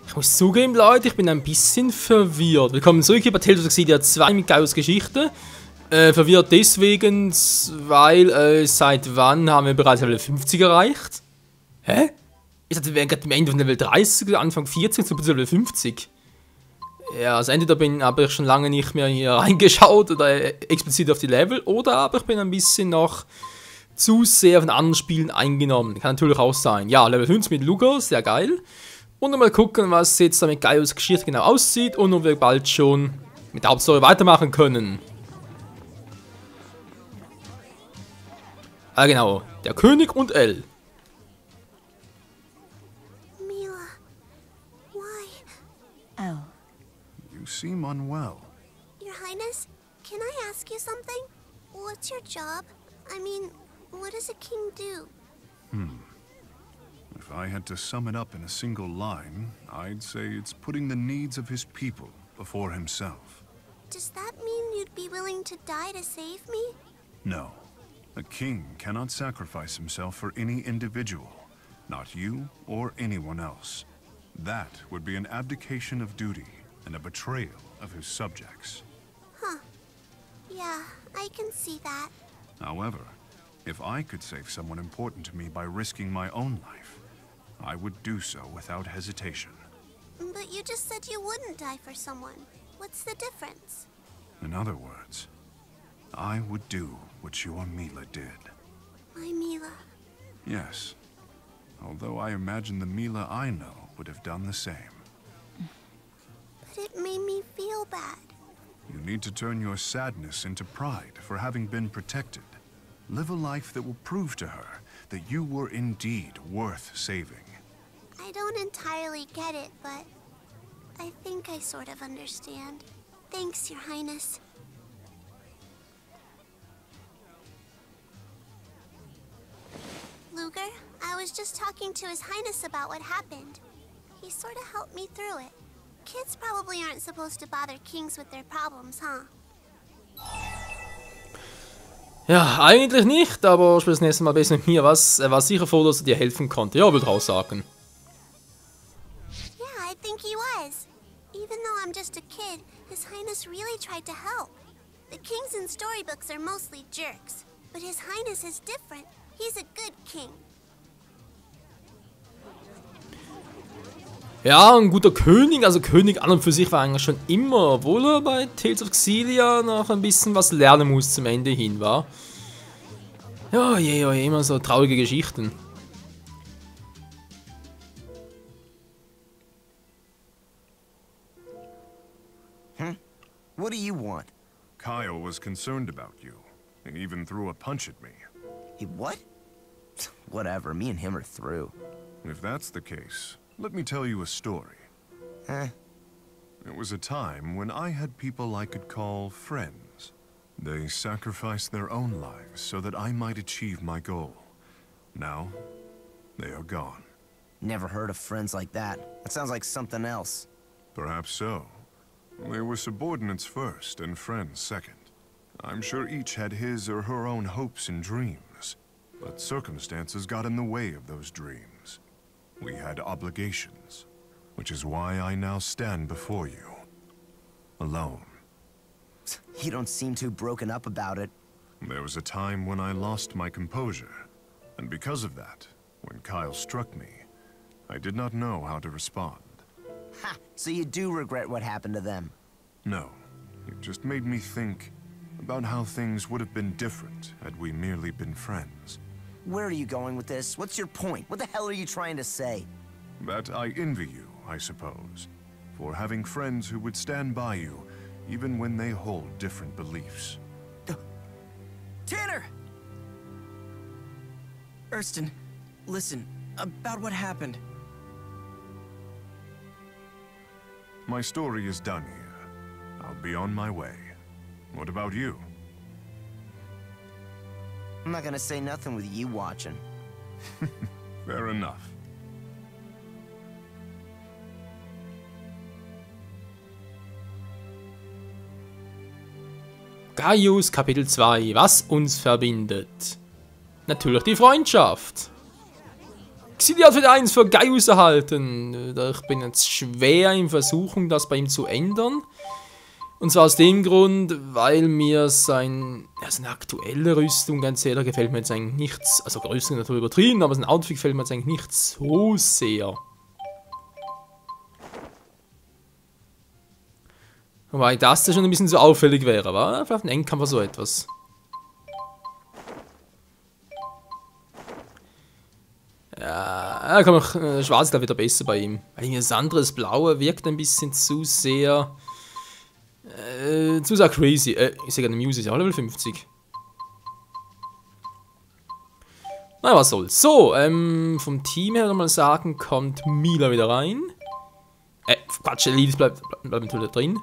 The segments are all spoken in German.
Ich muss zugeben, Leute, ich bin ein bisschen verwirrt. Willkommen zurück hier bei Tales of Xillia 2 mit Gaius Geschichte. Verwirrt deswegen, weil seit wann haben wir bereits Level 50 erreicht? Hä? Ich dachte, wir wären gerade am Ende von Level 30, Anfang 40, zu Level 50. Ja, also entweder habe ich schon lange nicht mehr hier reingeschaut oder explizit auf die Level, oder aber ich bin ein bisschen noch zu sehr von anderen Spielen eingenommen. Kann natürlich auch sein. Ja, Level 50 mit Luger, sehr geil. Und mal gucken, was jetzt da mit Gaius Geschichte genau aussieht und ob wir bald schon mit der Hauptstory weitermachen können. Ah genau, der König und Elle. Mila, why? Oh. You seem unwell. Your Highness, can I ask you something? What's your job? I mean, what does a king do? If I had to sum it up in a single line, I'd say it's putting the needs of his people before himself. Does that mean you'd be willing to die to save me? No. A king cannot sacrifice himself for any individual, not you or anyone else. That would be an abdication of duty and a betrayal of his subjects. Huh. Yeah, I can see that. However, if I could save someone important to me by risking my own life, I would do so without hesitation. But you just said you wouldn't die for someone. What's the difference? In other words, I would do what your Mila did. My Mila. Yes. Although I imagine the Mila I know would have done the same. But it made me feel bad. You need to turn your sadness into pride for having been protected. Live a life that will prove to her that you were indeed worth saving. I don't entirely get it, but I think I sort of understand. Thanks, Your Highness. Luger, I was just talking to His Highness about what happened. He sort of helped me through it. Kids probably aren't supposed to bother kings with their problems, huh? Ja, eigentlich nicht, aber spiel das nächste Mal besser mit mir. Er war sicher froh, dass er dir helfen konnte. Ja, würde ich auch sagen. Yeah, I think he was. Even though I'm just a kid, His Highness really tried to help. The kings in storybooks are mostly jerks, but His Highness is different. He's a good king. Ja, ein guter König, also König an und für sich war eigentlich schon immer, obwohl er bei Tales of Xillia noch ein bisschen was lernen muss zum Ende hin, war. Ja, je, immer so traurige Geschichten. What do you want? Kyle was concerned about you. He even threw a punch at me. He what? Whatever, me and him are through. If that's the case, let me tell you a story. Eh? It was a time when I had people I could call friends. They sacrificed their own lives so that I might achieve my goal. Now, they are gone. Never heard of friends like that. That sounds like something else. Perhaps so. They were subordinates first and friends second. I'm sure each had his or her own hopes and dreams, but circumstances got in the way of those dreams. We had obligations, which is why I now stand before you, alone. You don't seem too broken up about it. There was a time when I lost my composure, and because of that, when Kyle struck me, I did not know how to respond. Ha! So you do regret what happened to them? No, it just made me think about how things would have been different had we merely been friends. Where are you going with this? What's your point? What the hell are you trying to say? That I envy you, I suppose, for having friends who would stand by you even when they hold different beliefs. Tanner! Erston, listen, about what happened. My story is done here. I'll be on my way. What about you? I'm not gonna say nothing with you watching. Fair enough. Gaius Kapitel 2. Was uns verbindet? Natürlich die Freundschaft. Xiliat wird 1 für Gaius erhalten. Ich bin jetzt schwer in Versuchung, das bei ihm zu ändern. Und zwar aus dem Grund, weil mir seine aktuelle Rüstung, ganz ehrlich, gefällt mir jetzt eigentlich nichts. Also Rüstung natürlich übertrieben, aber sein Outfit gefällt mir jetzt eigentlich nicht so sehr. Wobei das schon ein bisschen so auffällig wäre, aber vielleicht ein Endkampf oder so etwas. Ja, komm, schwarz ist da wieder besser bei ihm. Weil irgendwie das andere, das Blaue, wirkt ein bisschen zu sehr crazy. Ich sehe gerade, die Muse ist ja auch Level 50. Na, was soll's. So, vom Team her mal sagen, kommt Mila wieder rein. Quatsch, Elise bleibt natürlich drin.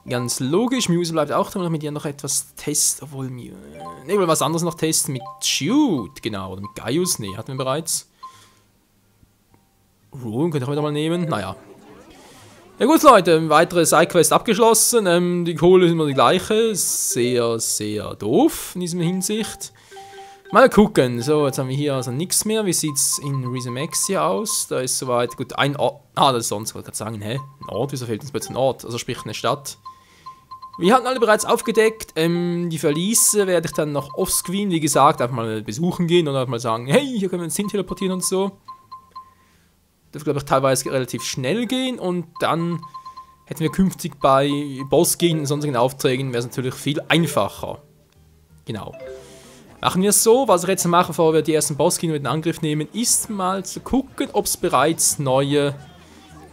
Ganz logisch, Muse bleibt auch drin, damit ihr noch etwas testen. Obwohl, ne, ich will was anderes noch testen mit Jude, genau. Oder mit Gaius, ne, hatten wir bereits. Ruhe, könnt ihr auch wieder mal nehmen. Naja. Ja gut, Leute, weitere Sidequest abgeschlossen. Die Kohle ist immer die gleiche. Sehr, sehr doof in diesem Hinsicht. Mal gucken. So, jetzt haben wir hier also nichts mehr. Wie sieht es in Rizomexia aus? Da ist soweit. Gut, ein Ort. Ah, das ist sonst. Ich wollte gerade sagen, hä? Ein Ort? Wieso fehlt uns plötzlich ein Ort? Also sprich eine Stadt. Wir hatten alle bereits aufgedeckt. Die Verliese werde ich dann noch offscreen, wie gesagt, einfach mal besuchen gehen und einfach mal sagen, hey, hier können wir uns hin teleportieren und so. Das glaube ich teilweise relativ schnell gehen und dann hätten wir künftig bei Bossgegenden und sonstigen Aufträgen wäre es natürlich viel einfacher. Genau. Machen wir es so, was ich jetzt mache, bevor wir die ersten Bossgegenden mit in Angriff nehmen, ist mal zu gucken, ob es bereits neue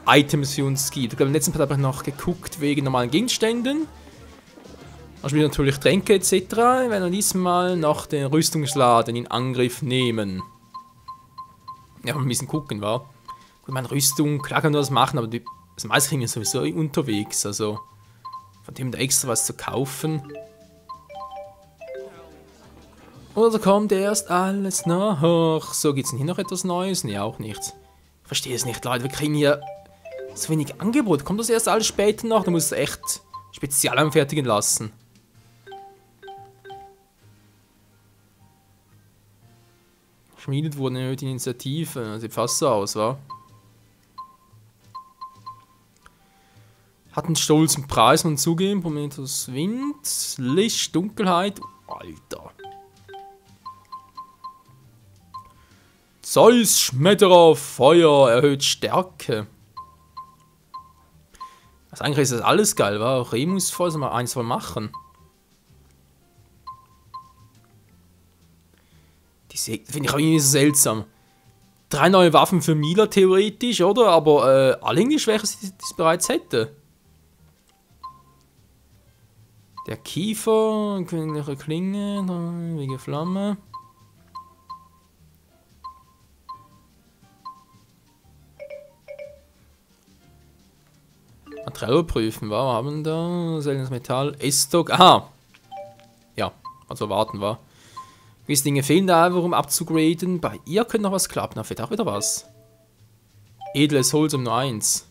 Items für uns gibt. Ich glaube, im letzten Part habe ich noch geguckt wegen normalen Gegenständen. Da spielen natürlich Tränke etc. Wir werden diesmal noch den Rüstungsladen in Angriff nehmen. Ja, mal ein bisschen gucken, wa? Gut, meine Rüstung, klar kann man das machen, aber das meiste kriegen wir sowieso unterwegs, also von dem da extra was zu kaufen. Oder kommt erst alles nach? So, gibt es denn hier noch etwas Neues? Nee, auch nicht. Ich verstehe es nicht, Leute, wir kriegen hier so wenig Angebot. Kommt das erst alles später noch? Da muss es echt spezial anfertigen lassen. Geschmiedet wurde eine Initiative, sieht fast so aus, wa? Hat einen stolzen Preis und zugeben, Prometheus Wind, Licht, Dunkelheit, Alter. Zeus, Schmetterer, Feuer, erhöht Stärke. Also eigentlich ist das alles geil, wa? Remus voll, soll mal eins voll machen. Die finde ich auch irgendwie so seltsam. 3 neue Waffen für Mila theoretisch, oder? Aber alle irgendwie schwächer, die es bereits hätte. Der Kiefer, königliche Klinge, ewige Flamme. Material prüfen, wa? Haben da seltenes Metall, Estock, aha! Ja, also warten wir. Gewisse Dinge fehlen da einfach, um abzugraden. Bei ihr könnte noch was klappen, da fehlt auch wieder was. Edles Holz um nur 1.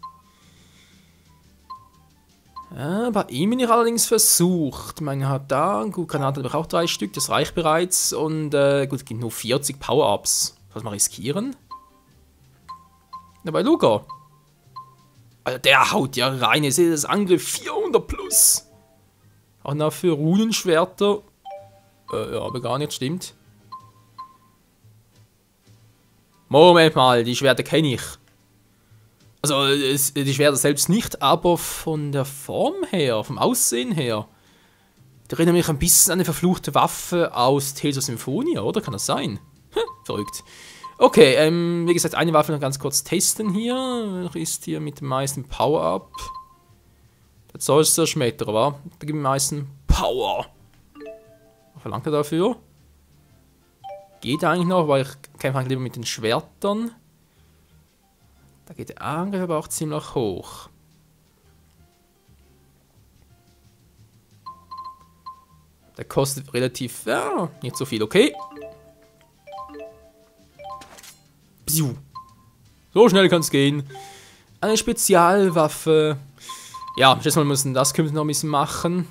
Ja, bei ihm bin ich allerdings versucht. Meine hat da, gut, Granate habe ich auch 3 Stück, das reicht bereits. Und gut, es gibt nur 40 Power-Ups. Soll ich mal riskieren? Ja, bei Luca. Also der haut ja rein, ihr seht das Angriff 400 plus. Auch noch für Runenschwerter. Ja, aber gar nicht, stimmt. Moment mal, die Schwerter kenne ich. Also, die Schwerter selbst nicht, aber von der Form her, vom Aussehen her. Die erinnern mich ein bisschen an eine verfluchte Waffe aus Tales of Symphonia, oder? Kann das sein? Verrückt. Okay, wie gesagt, eine Waffe noch ganz kurz testen hier. Welche ist hier mit dem meisten Power-Up? Der Zeus ist der Schmetterer, wa? Da gibt am meisten Power. Was verlangt er dafür? Geht eigentlich noch, weil ich kämpfe eigentlich lieber mit den Schwertern. Da geht der Angriff aber auch ziemlich hoch. Der kostet relativ, ja, nicht so viel, okay. So schnell kann es gehen. Eine Spezialwaffe. Ja, ich schätze mal, wir müssen das künftig noch ein bisschen machen.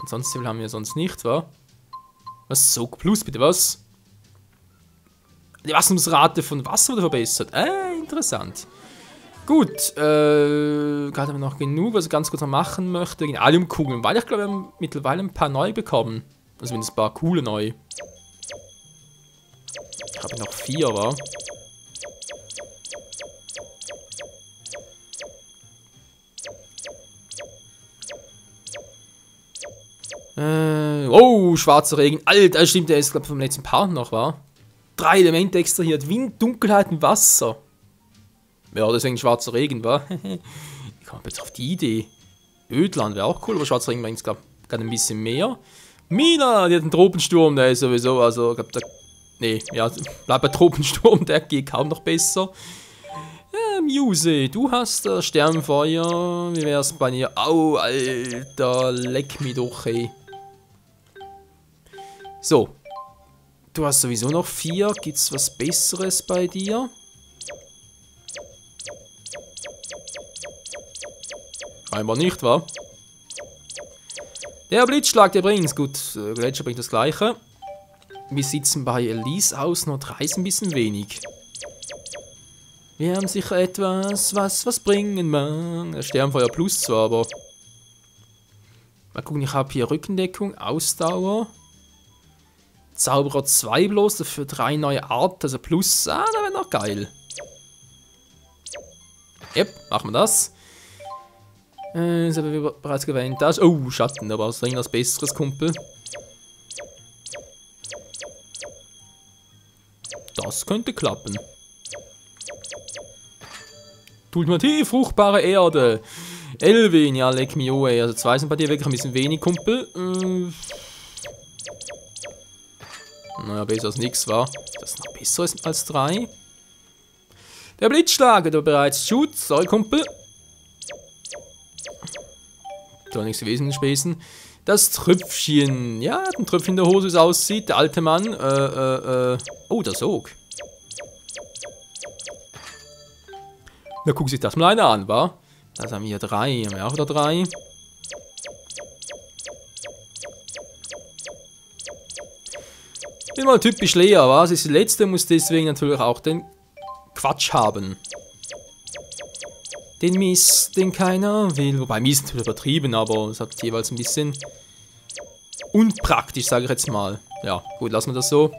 Ansonsten haben wir sonst nichts, wa? Was? Sog Plus, bitte, was? Die Wachstumsrate von Wasser wurde verbessert. Interessant. Gut, gerade haben wir noch genug, was ich ganz kurz noch machen möchte. Gegen Alumkugeln, weil ich glaube, wir haben mittlerweile ein paar neu bekommen. Also mindestens ein paar coole neu. Ich habe noch 4, wa? Oh, schwarzer Regen. Alter, stimmt, der ist, glaube ich, vom letzten Part noch, war. 3 Elemente extrahiert. Wind, Dunkelheit und Wasser. Ja, deswegen schwarzer Regen, war. Wie kommt man jetzt auf die Idee? Ödland wäre auch cool, aber schwarzer Regen war jetzt, glaube ich, gerade ein bisschen mehr. Mina, die hat einen Tropensturm, der ist sowieso, also, ich glaube, der. Nee, ja, bleib bei Tropensturm, der geht kaum noch besser. Ja, Muse, du hast Sternfeuer. Wie wär's bei dir? Au, Alter, leck mich doch, ey. So. Du hast sowieso noch 4. Gibt's was Besseres bei dir? Scheinbar nicht, wa? Der Blitzschlag, der bringt's. Gut, Gletscher bringt das Gleiche. Wir sitzen bei Elise aus, nur 3 ist ein bisschen wenig. Wir haben sicher etwas, was bringen mag. Sternfeuer plus zwar, aber... Mal gucken, ich habe hier Rückendeckung, Ausdauer. Zauberer 2 bloß, dafür 3 neue Arten, also plus, da wäre noch geil. Yep, machen wir das. Das haben wir bereits erwähnt. Das, oh, Schatten, da war es dringend was Besseres, Kumpel. Das könnte klappen. Ultimativ fruchtbare Erde. Elvin, ja, leck mich oh, ey. Also 2 sind bei dir wirklich ein bisschen wenig, Kumpel. Naja, besser als nichts, war. Das ist noch besser als 3. Der Blitzschlag, du bereits Shoot. Sorry, Kumpel. Da nichts gewesen, Späßen. Das Tröpfchen. Ja, ein Tröpfchen in der Hose, wie es aussieht. Der alte Mann. Oh, der Sog. Na, guck sich das mal einer an, wa? Das haben wir 3. Haben wir auch wieder 3. Immer typisch Lea, wa? Sie ist die letzte, muss deswegen natürlich auch den Quatsch haben. Den Mist, den keiner will. Wobei Mist natürlich übertrieben, aber es hat jeweils ein bisschen unpraktisch, sage ich jetzt mal. Ja, gut, lassen wir das so.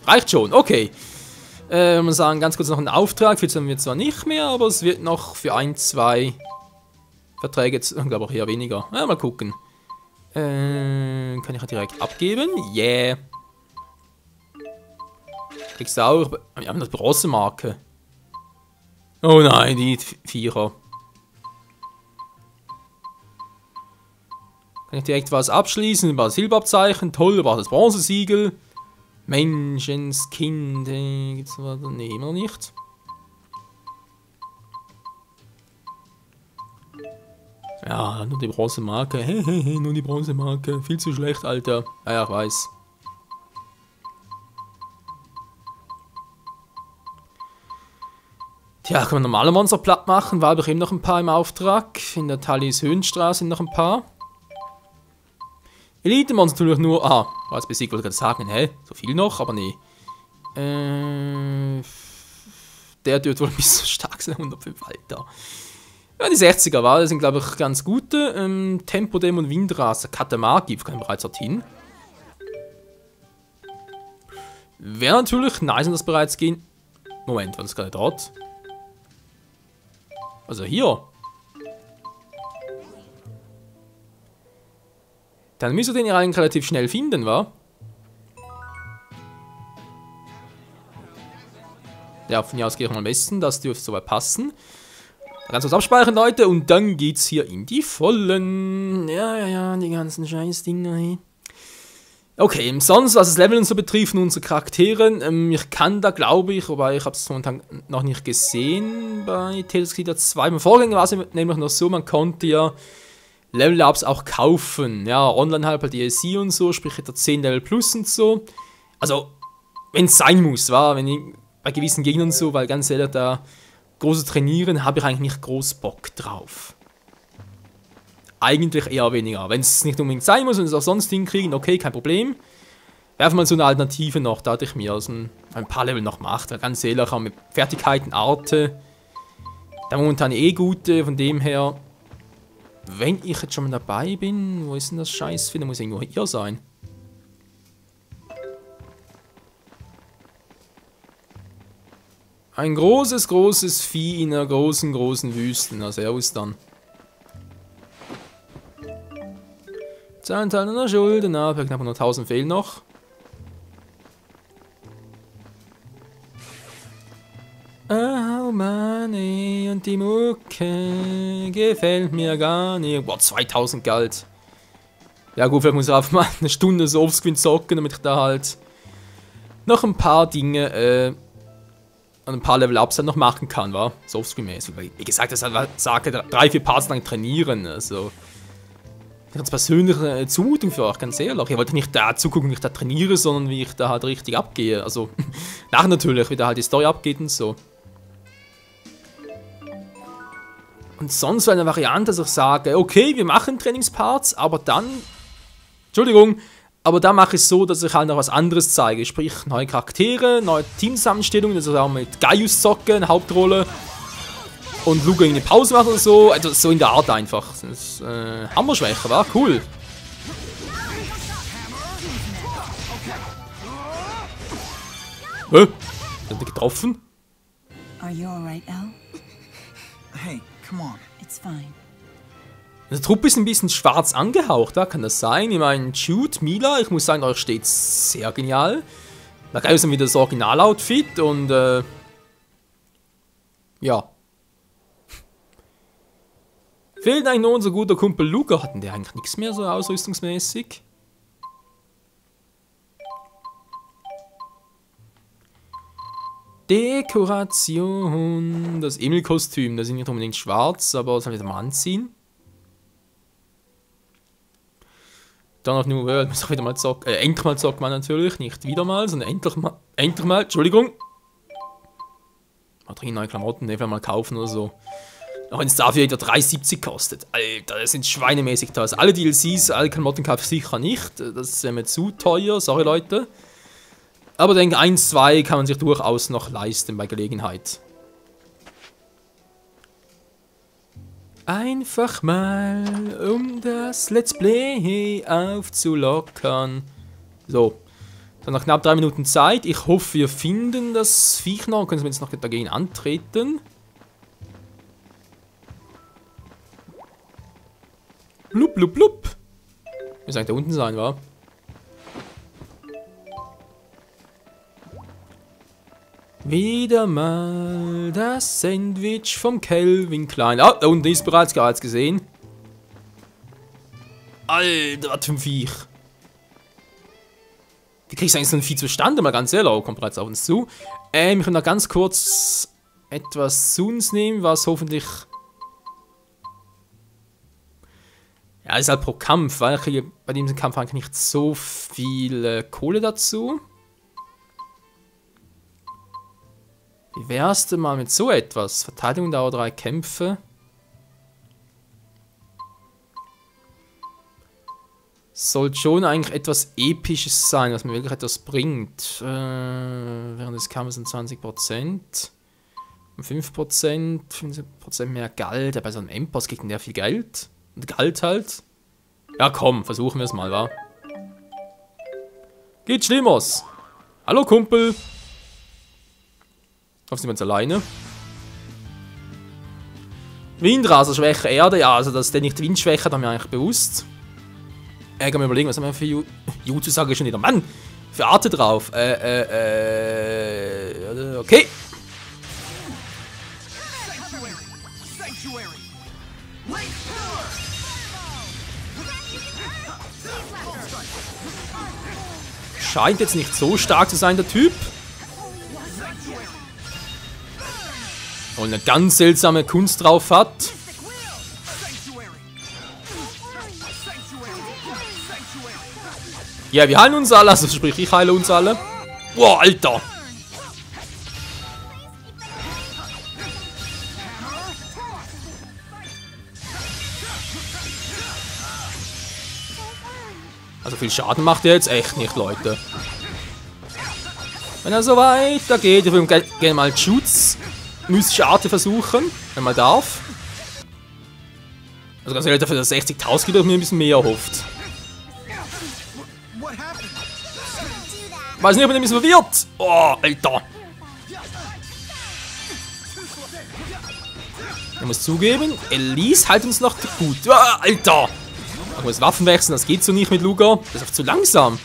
Reicht schon, okay. Man sagen, ganz kurz noch einen Auftrag. Jetzt haben wir zwar nicht mehr, aber es wird noch für 1, 2 Verträge, jetzt, ich glaube auch eher weniger. Ja, mal gucken. Kann ich ja direkt abgeben? Yeah. Kriegst du auch. Wir haben eine Bronzemarke. Oh nein, die 4er. Kann ich direkt was abschließen? Über das Silberabzeichen. Toll, über das Bronzesiegel. Menschenskind. Gibt's was? Nee, immer noch nicht. Ja, nur die Bronzemarke. Hehehe, nur die Bronzemarke. Viel zu schlecht, Alter. Ja, ich weiß. Tja, können wir normale Monster platt machen. War aber eben noch ein paar im Auftrag. In der Tallis Höhenstraße sind noch ein paar. Elite-Monster natürlich nur... Ah, war jetzt besiegt, wollte ich gerade sagen. Hä? So viel noch? Aber nee. Der dürfte wohl ein bisschen stark sein. 105, Alter. Ja, die 60er war, das sind, glaube ich, ganz gute. Tempodämon Windrase, Katamagi, kann ich bereits dorthin. Wäre natürlich nice, wenn das bereits gehen. Moment, war das gerade dort? Also hier. Dann müsst ihr den ja eigentlich relativ schnell finden, wa? Ja, von hier aus gehe ich mal am besten. Das dürfte soweit passen. Ganz kurz abspeichern, Leute. Und dann geht's hier in die Vollen. Ja, die ganzen Scheißdinger hier. Okay, sonst, was das Leveln so betrifft, unsere Charakteren. Ich kann da, glaube ich, wobei ich habe es momentan noch nicht gesehen bei Tales of Crusader 2. Beim Vorgänger war es nämlich noch so, man konnte ja Level-Ups auch kaufen. Ja, online halt bei DLC und so, sprich etwa 10 Level plus und so. Also, wenn es sein muss, war, wenn ich bei gewissen Gegnern so, weil ganz ehrlich, da große Trainieren habe ich eigentlich nicht groß Bock drauf. Eigentlich eher weniger. Wenn es nicht unbedingt sein muss und es auch sonst hinkriegen, okay, kein Problem. Wäre mal so eine Alternative noch, da hatte ich mir aus ein paar Level noch gemacht. Ganz ehrlich, auch mit Fertigkeiten, Arte. Da momentan eh gute, von dem her. Wenn ich jetzt schon mal dabei bin, wo ist denn das Scheiß? Da muss irgendwo hier sein. Ein großes, großes Vieh in einer großen, großen Wüste. Na, servus dann. Zahlteil einer Schulden ab, knapp 100.000 fehlen noch. Oh Mann, ey, und die Mucke gefällt mir gar nicht. Boah, 2000 Geld. Ja gut, vielleicht muss ich einfach mal eine Stunde so aufs Gewinn zocken, damit ich da halt noch ein paar Dinge, ein paar Level-Ups halt noch machen kann, wa? So offscreen-mäßig. Wie gesagt, das halt, sage 3-4 Parts lang trainieren, also. Ganz persönliche Zumutung für euch, ganz ehrlich. Ich wollte nicht da zugucken, wie ich da trainiere, sondern wie ich da halt richtig abgehe. Also, nachher natürlich, wie da halt die Story abgeht und so. Und sonst so eine Variante, dass ich sage, okay, wir machen Trainingsparts, aber dann, Entschuldigung, aber da mache ich es so, dass ich halt noch was anderes zeige. Sprich, neue Charaktere, neue Teamzusammenstellungen, also auch mit Gaius zocken, eine Hauptrolle. Und Luke irgendwie Pause macht oder so, also so in der Art einfach. Das ist Hammerschwäche, war cool. Hat er getroffen? Are you alright, Al? Hey, come on. It's fine. Der Trupp ist ein bisschen schwarz angehaucht, da kann das sein. Ich meine, Jude, Mila, ich muss sagen, euch steht sehr genial. Da gab es dann wieder das Original-Outfit und ja. Fehlt eigentlich nur unser guter Kumpel Luca. Hatten der eigentlich nichts mehr so ausrüstungsmäßig? Dekoration. Das Emil-Kostüm. Das ist nicht unbedingt schwarz, aber das soll ich wieder mal anziehen. Dann auf New World muss ich wieder mal zocken. Endlich mal zocken man natürlich. Nicht wieder mal, sondern endlich mal. Entschuldigung. Mal dringend neue Klamotten, einfach mal kaufen oder so. Auch wenn es dafür wieder 3,70 kostet. Alter, das sind schweinemäßig teuer. Also alle DLCs, alle Klamotten kaufe ich sicher nicht. Das wäre mir zu teuer, sorry Leute. Aber ich denke, 1, 2 kann man sich durchaus noch leisten bei Gelegenheit. Einfach mal, um das Let's Play aufzulockern. So. Dann noch knapp 3 Minuten Zeit. Ich hoffe, wir finden das Viech noch. Können wir jetzt noch dagegen antreten. Blub, blub, blub. Muss eigentlich da unten sein, wa? Wieder mal das Sandwich vom Calvin Klein. Ah, da unten ist bereits gesehen. Alter, was für ein Viech. Wie kriegst du eigentlich so ein Vieh zustande? Mal ganz ehrlich, kommt bereits auf uns zu. Wir können noch ganz kurz etwas zu uns nehmen, was hoffentlich... Ja, ist halt pro Kampf, weil ich kriege bei diesem Kampf eigentlich nicht so viel Kohle dazu. Wie wär's denn mal mit so etwas? Verteidigung dauert 3 Kämpfe. Sollte schon eigentlich etwas Episches sein, was mir wirklich etwas bringt. Während des Kampfes sind 20%. Um 5%, 15% mehr Geld. Bei so einem Endboss kriegt der viel Geld. Und Gehalt halt. Ja komm, versuchen wir es mal, wa? Geht Schlimmers. Hallo Kumpel. Hoffentlich sind wir jetzt alleine. Windraser, schwäche Erde. Ja, also dass der nicht Windschwäche hat, haben wir eigentlich bewusst. Kann mir überlegen, was haben wir für Jutsu sage ich schon wieder. Mann! Für Arte drauf. Okay. Scheint jetzt nicht so stark zu sein, der Typ. Und eine ganz seltsame Kunst drauf hat. Ja, wir heilen uns alle, also sprich, ich heile uns alle. Boah, Alter! Also viel Schaden macht er jetzt echt nicht, Leute. Wenn er so weitergeht, ich würde gerne mal Schutz, mystische Art versuchen, wenn man darf. Also ganz ehrlich, dafür dass 60.000 gibt, habe ich mir ein bisschen mehr erhofft. Weiß nicht, ob er ein bisschen verwirrt. Oh, Alter. Ich muss zugeben, Elise hält uns noch gut. Oh, Alter. Ich muss Waffen wechseln, das geht so nicht mit Luger. Das ist einfach zu langsam.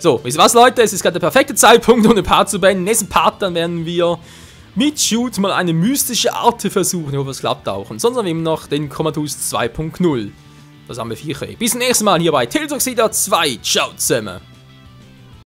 So, wisst ihr was, Leute? Es ist gerade der perfekte Zeitpunkt, um den Part zu beenden. Nächsten Part, dann werden wir mit Shoot mal eine mystische Art versuchen. Ich hoffe, es klappt auch. Und sonst haben wir eben noch den Comatose 2.0. Das haben wir 4. Bis zum nächsten Mal hier bei Tales of Xillia 2. Ciao zusammen.